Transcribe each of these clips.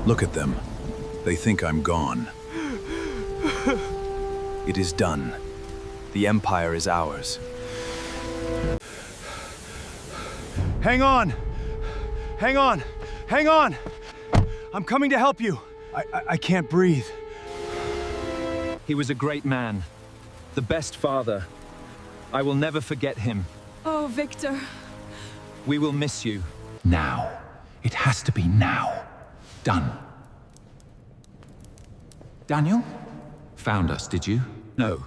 Look at them. They think I'm gone. It is done. The Empire is ours. Hang on! Hang on! Hang on! I'm coming to help you. I can't breathe. He was a great man. The best father. I will never forget him. Oh, Victor. We will miss you. Now. It has to be now. Done. Daniel? Found us, did you? No.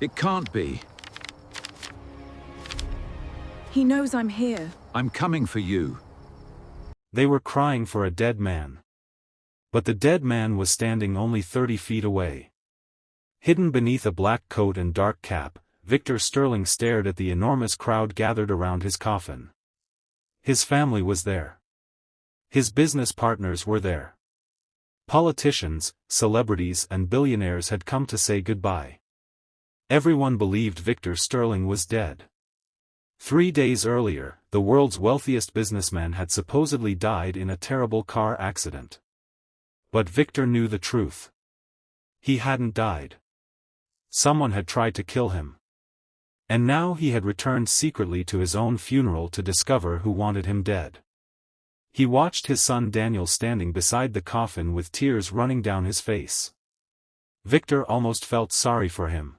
It can't be. He knows I'm here. I'm coming for you. They were crying for a dead man. But the dead man was standing only 30 feet away. Hidden beneath a black coat and dark cap, Victor Sterling stared at the enormous crowd gathered around his coffin. His family was there. His business partners were there. Politicians, celebrities and billionaires had come to say goodbye. Everyone believed Victor Sterling was dead. 3 days earlier, the world's wealthiest businessman had supposedly died in a terrible car accident. But Victor knew the truth. He hadn't died. Someone had tried to kill him. And now he had returned secretly to his own funeral to discover who wanted him dead. He watched his son Daniel standing beside the coffin with tears running down his face. Victor almost felt sorry for him.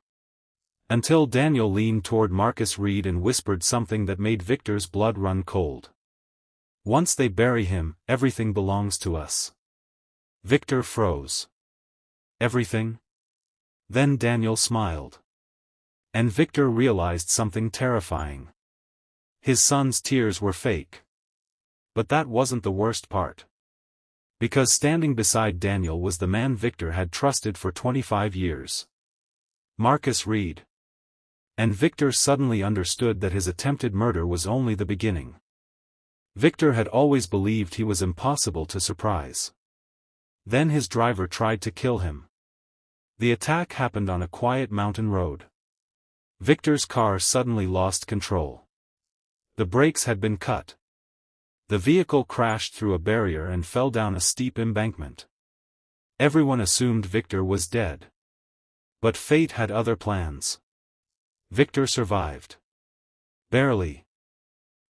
Until Daniel leaned toward Marcus Reed and whispered something that made Victor's blood run cold. Once they bury him, everything belongs to us. Victor froze. Everything? Then Daniel smiled. And Victor realized something terrifying. His son's tears were fake. But that wasn't the worst part. Because standing beside Daniel was the man Victor had trusted for 25 years. Marcus Reed. And Victor suddenly understood that his attempted murder was only the beginning. Victor had always believed he was impossible to surprise. Then his driver tried to kill him. The attack happened on a quiet mountain road. Victor's car suddenly lost control. The brakes had been cut. The vehicle crashed through a barrier and fell down a steep embankment. Everyone assumed Victor was dead. But fate had other plans. Victor survived. Barely.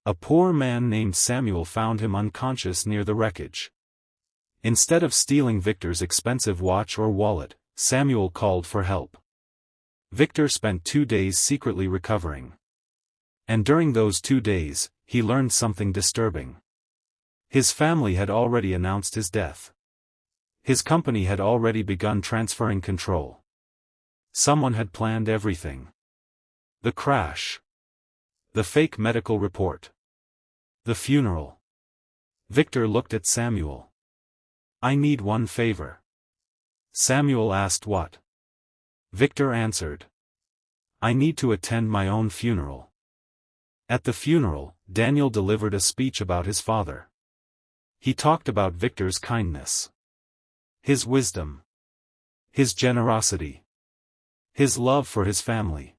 A poor man named Samuel found him unconscious near the wreckage. Instead of stealing Victor's expensive watch or wallet, Samuel called for help. Victor spent 2 days secretly recovering. And during those 2 days, he learned something disturbing. His family had already announced his death. His company had already begun transferring control. Someone had planned everything. The crash. The fake medical report. The funeral. Victor looked at Samuel. "I need one favor." Samuel asked what? Victor answered. "I need to attend my own funeral." At the funeral, Daniel delivered a speech about his father. He talked about Victor's kindness. His wisdom. His generosity. His love for his family.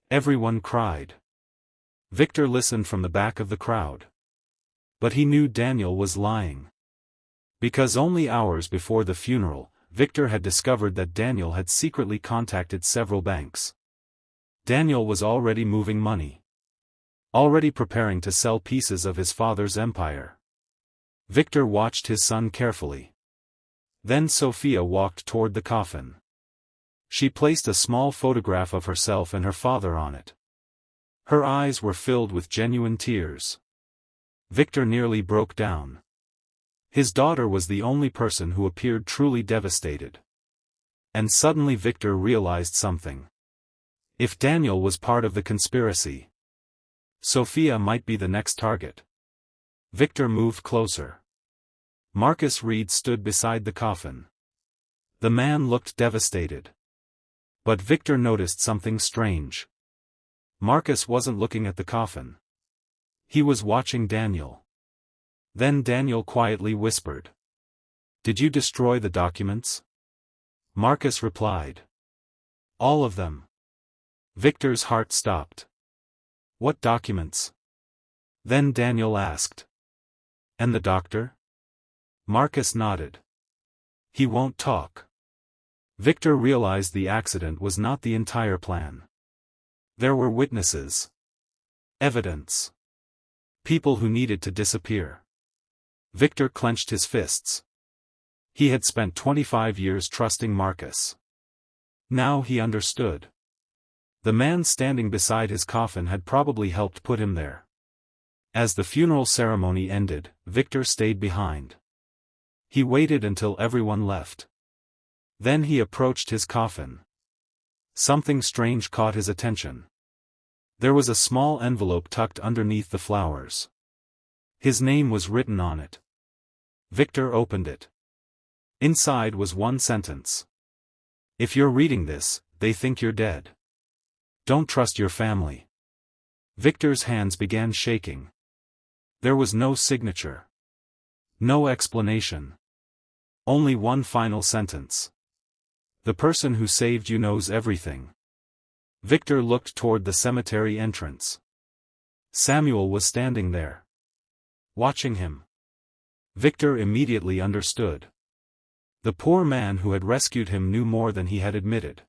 Everyone cried. Victor listened from the back of the crowd. But he knew Daniel was lying. Because only hours before the funeral, Victor had discovered that Daniel had secretly contacted several banks. Daniel was already moving money. Already preparing to sell pieces of his father's empire. Victor watched his son carefully. Then Sophia walked toward the coffin. She placed a small photograph of herself and her father on it. Her eyes were filled with genuine tears. Victor nearly broke down. His daughter was the only person who appeared truly devastated. And suddenly Victor realized something. If Daniel was part of the conspiracy, Sophia might be the next target. Victor moved closer. Marcus Reed stood beside the coffin. The man looked devastated. But Victor noticed something strange. Marcus wasn't looking at the coffin. He was watching Daniel. Then Daniel quietly whispered. "Did you destroy the documents?" Marcus replied. "All of them." Victor's heart stopped. "What documents?" Then Daniel asked. "And the doctor?" Marcus nodded. He won't talk. Victor realized the accident was not the entire plan. There were witnesses. Evidence. People who needed to disappear. Victor clenched his fists. He had spent 25 years trusting Marcus. Now he understood. The man standing beside his coffin had probably helped put him there. As the funeral ceremony ended, Victor stayed behind. He waited until everyone left. Then he approached his coffin. Something strange caught his attention. There was a small envelope tucked underneath the flowers. His name was written on it. Victor opened it. Inside was one sentence. If you're reading this, they think you're dead. Don't trust your family. Victor's hands began shaking. There was no signature. No explanation. Only one final sentence. The person who saved you knows everything. Victor looked toward the cemetery entrance. Samuel was standing there. Watching him. Victor immediately understood. The poor man who had rescued him knew more than he had admitted.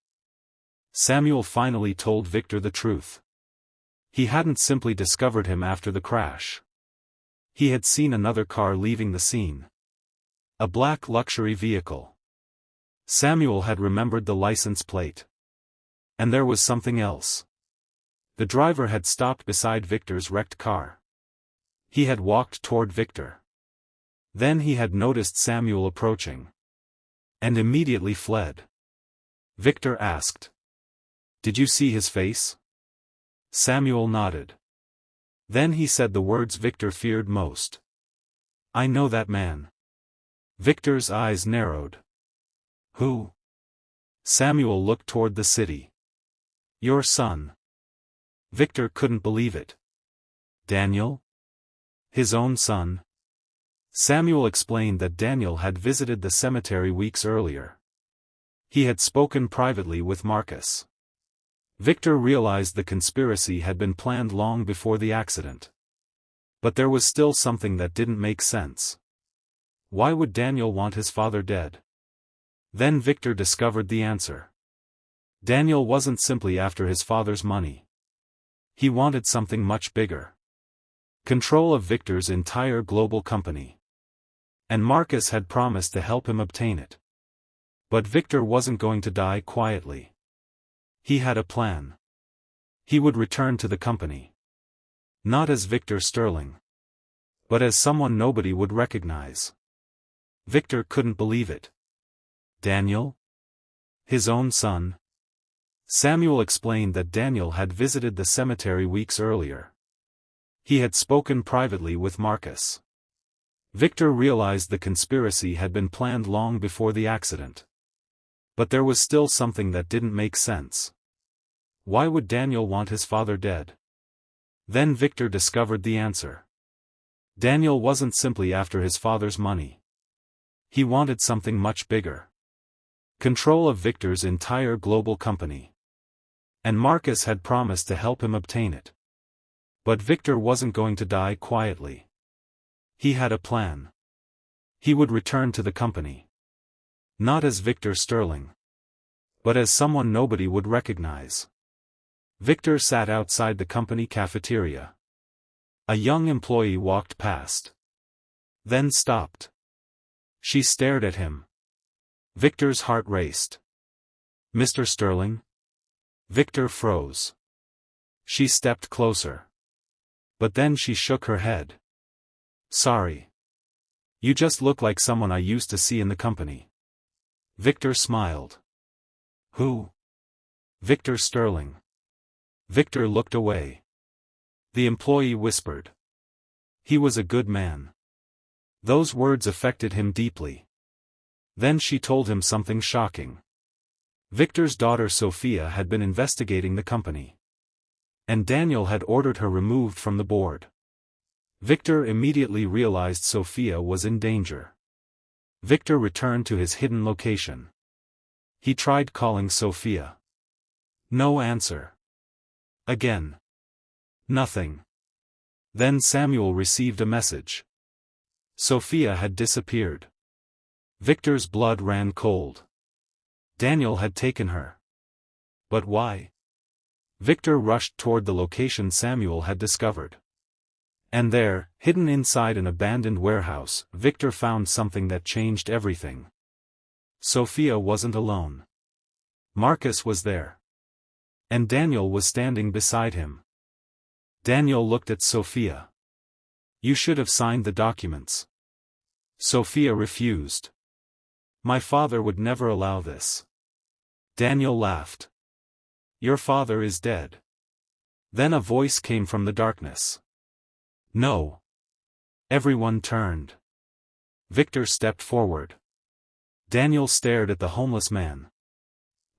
Samuel finally told Victor the truth. He hadn't simply discovered him after the crash. He had seen another car leaving the scene. A black luxury vehicle. Samuel had remembered the license plate. And there was something else. The driver had stopped beside Victor's wrecked car. He had walked toward Victor. Then he had noticed Samuel approaching. And immediately fled. Victor asked. Did you see his face? Samuel nodded. Then he said the words Victor feared most. I know that man. Victor's eyes narrowed. Who? Samuel looked toward the city. Your son. Victor couldn't believe it. Daniel? His own son? Samuel explained that Daniel had visited the cemetery weeks earlier. He had spoken privately with Marcus. Victor realized the conspiracy had been planned long before the accident. But there was still something that didn't make sense. Why would Daniel want his father dead? Then Victor discovered the answer. Daniel wasn't simply after his father's money. He wanted something much bigger. Control of Victor's entire global company. And Marcus had promised to help him obtain it. But Victor wasn't going to die quietly. He had a plan. He would return to the company. Not as Victor Sterling. But as someone nobody would recognize. Victor couldn't believe it. Daniel? His own son? Samuel explained that Daniel had visited the cemetery weeks earlier. He had spoken privately with Marcus. Victor realized the conspiracy had been planned long before the accident. But there was still something that didn't make sense. Why would Daniel want his father dead? Then Victor discovered the answer. Daniel wasn't simply after his father's money. He wanted something much bigger. Control of Victor's entire global company. And Marcus had promised to help him obtain it. But Victor wasn't going to die quietly. He had a plan. He would return to the company. Not as Victor Sterling. But as someone nobody would recognize. Victor sat outside the company cafeteria. A young employee walked past. Then stopped. She stared at him. Victor's heart raced. Mr. Sterling? Victor froze. She stepped closer. But then she shook her head. Sorry. You just look like someone I used to see in the company. Victor smiled. Who? Victor Sterling. Victor looked away. The employee whispered. He was a good man. Those words affected him deeply. Then she told him something shocking. Victor's daughter Sophia had been investigating the company. And Daniel had ordered her removed from the board. Victor immediately realized Sophia was in danger. Victor returned to his hidden location. He tried calling Sophia. No answer. Again. Nothing. Then Samuel received a message. Sophia had disappeared. Victor's blood ran cold. Daniel had taken her. But why? Victor rushed toward the location Samuel had discovered. And there, hidden inside an abandoned warehouse, Victor found something that changed everything. Sophia wasn't alone. Marcus was there. And Daniel was standing beside him. Daniel looked at Sophia. "You should have signed the documents." Sophia refused. "My father would never allow this." Daniel laughed. "Your father is dead." Then a voice came from the darkness. "No." Everyone turned. Victor stepped forward. Daniel stared at the homeless man.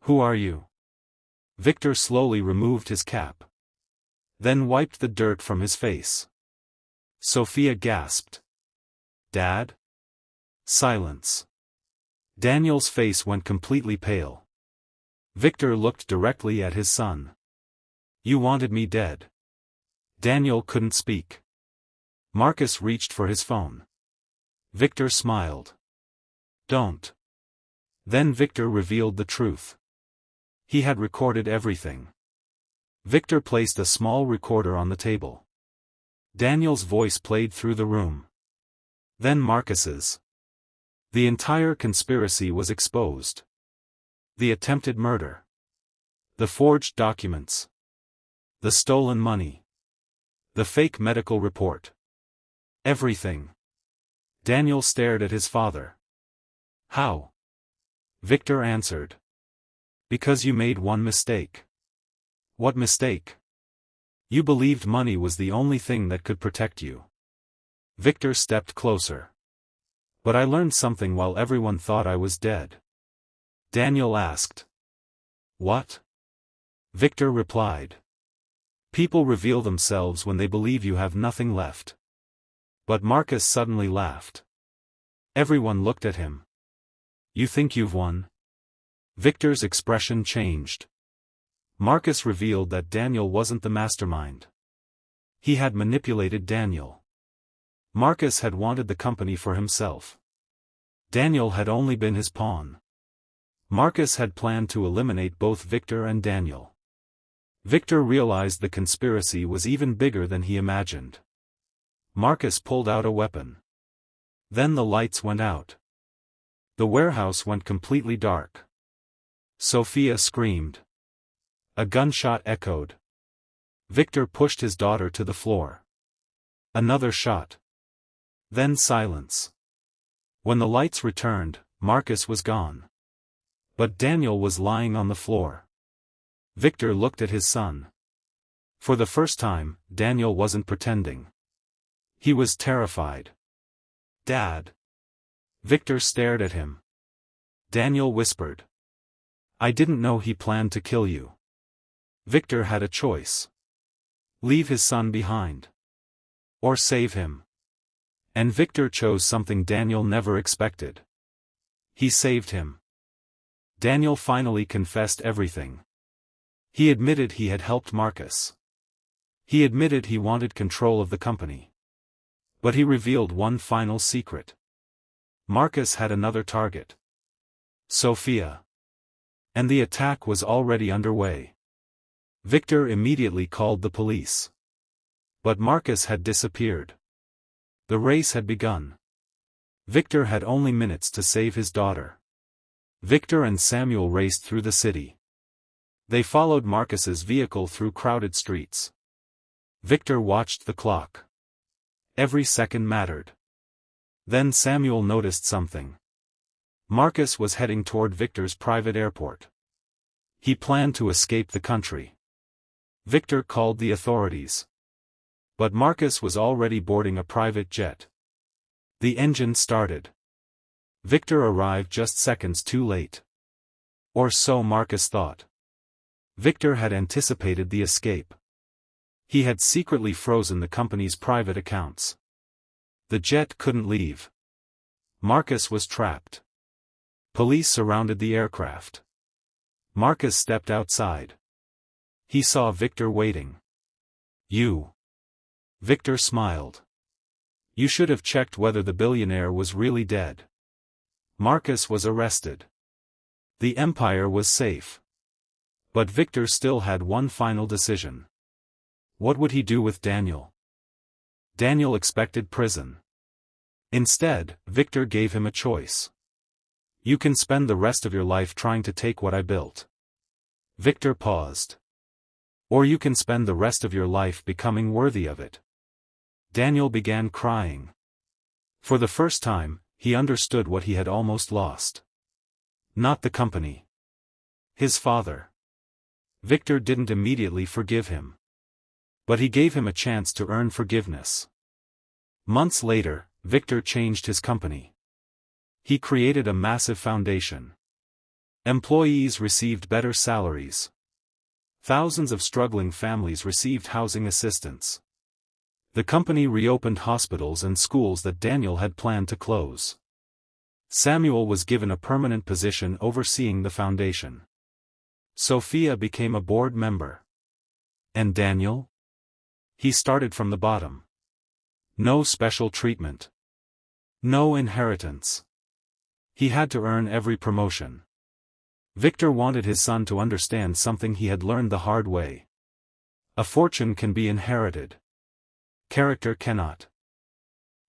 "Who are you?" Victor slowly removed his cap. Then wiped the dirt from his face. Sophia gasped. "Dad?" Silence. Daniel's face went completely pale. Victor looked directly at his son. "You wanted me dead." Daniel couldn't speak. Marcus reached for his phone. Victor smiled. "Don't." Then Victor revealed the truth. He had recorded everything. Victor placed a small recorder on the table. Daniel's voice played through the room. Then Marcus's. The entire conspiracy was exposed. The attempted murder. The forged documents. The stolen money. The fake medical report. Everything. Daniel stared at his father. "How?" Victor answered. "Because you made one mistake." "What mistake?" "You believed money was the only thing that could protect you." Victor stepped closer. "But I learned something while everyone thought I was dead." Daniel asked. "What?" Victor replied. "People reveal themselves when they believe you have nothing left." But Marcus suddenly laughed. Everyone looked at him. "You think you've won?" Victor's expression changed. Marcus revealed that Daniel wasn't the mastermind. He had manipulated Daniel. Marcus had wanted the company for himself. Daniel had only been his pawn. Marcus had planned to eliminate both Victor and Daniel. Victor realized the conspiracy was even bigger than he imagined. Marcus pulled out a weapon. Then the lights went out. The warehouse went completely dark. Sophia screamed. A gunshot echoed. Victor pushed his daughter to the floor. Another shot. Then silence. When the lights returned, Marcus was gone. But Daniel was lying on the floor. Victor looked at his son. For the first time, Daniel wasn't pretending. He was terrified. "Dad." Victor stared at him. Daniel whispered. "I didn't know he planned to kill you." Victor had a choice. Leave his son behind. Or save him. And Victor chose something Daniel never expected. He saved him. Daniel finally confessed everything. He admitted he had helped Marcus. He admitted he wanted control of the company. But he revealed one final secret. Marcus had another target. Sophia. And the attack was already underway. Victor immediately called the police. But Marcus had disappeared. The race had begun. Victor had only minutes to save his daughter. Victor and Samuel raced through the city. They followed Marcus's vehicle through crowded streets. Victor watched the clock. Every second mattered. Then Samuel noticed something. Marcus was heading toward Victor's private airport. He planned to escape the country. Victor called the authorities. But Marcus was already boarding a private jet. The engine started. Victor arrived just seconds too late. Or so Marcus thought. Victor had anticipated the escape. He had secretly frozen the company's private accounts. The jet couldn't leave. Marcus was trapped. Police surrounded the aircraft. Marcus stepped outside. He saw Victor waiting. "You." Victor smiled. You should have checked whether the billionaire was really dead. Marcus was arrested. The empire was safe. But Victor still had one final decision. What would he do with Daniel? Daniel expected prison. Instead, Victor gave him a choice. You can spend the rest of your life trying to take what I built. Victor paused. Or you can spend the rest of your life becoming worthy of it. Daniel began crying. For the first time, he understood what he had almost lost. Not the company. His father. Victor didn't immediately forgive him. But he gave him a chance to earn forgiveness. Months later, Victor changed his company. He created a massive foundation. Employees received better salaries. Thousands of struggling families received housing assistance. The company reopened hospitals and schools that Daniel had planned to close. Samuel was given a permanent position overseeing the foundation. Sophia became a board member. And Daniel? He started from the bottom. No special treatment. No inheritance. He had to earn every promotion. Victor wanted his son to understand something he had learned the hard way. A fortune can be inherited. Character cannot.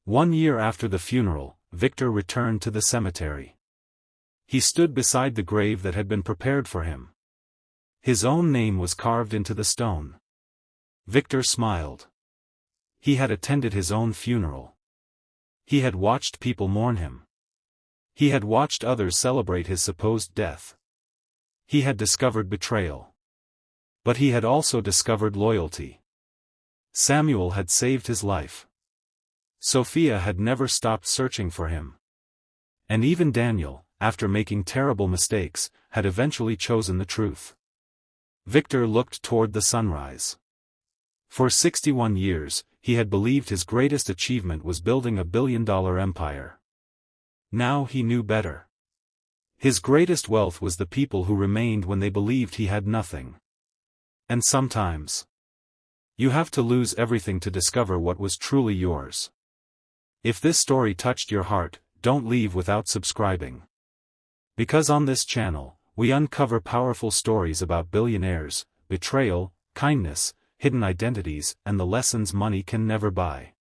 1 year after the funeral, Victor returned to the cemetery. He stood beside the grave that had been prepared for him. His own name was carved into the stone. Victor smiled. He had attended his own funeral. He had watched people mourn him. He had watched others celebrate his supposed death. He had discovered betrayal. But he had also discovered loyalty. Samuel had saved his life. Sophia had never stopped searching for him. And even Daniel, after making terrible mistakes, had eventually chosen the truth. Victor looked toward the sunrise. For 61 years, he had believed his greatest achievement was building a billion-dollar empire. Now he knew better. His greatest wealth was the people who remained when they believed he had nothing. And sometimes, you have to lose everything to discover what was truly yours. If this story touched your heart, don't leave without subscribing. Because on this channel, we uncover powerful stories about billionaires, betrayal, kindness, hidden identities, and the lessons money can never buy.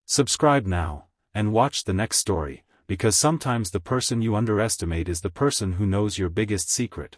Subscribe now, and watch the next story, because sometimes the person you underestimate is the person who knows your biggest secret.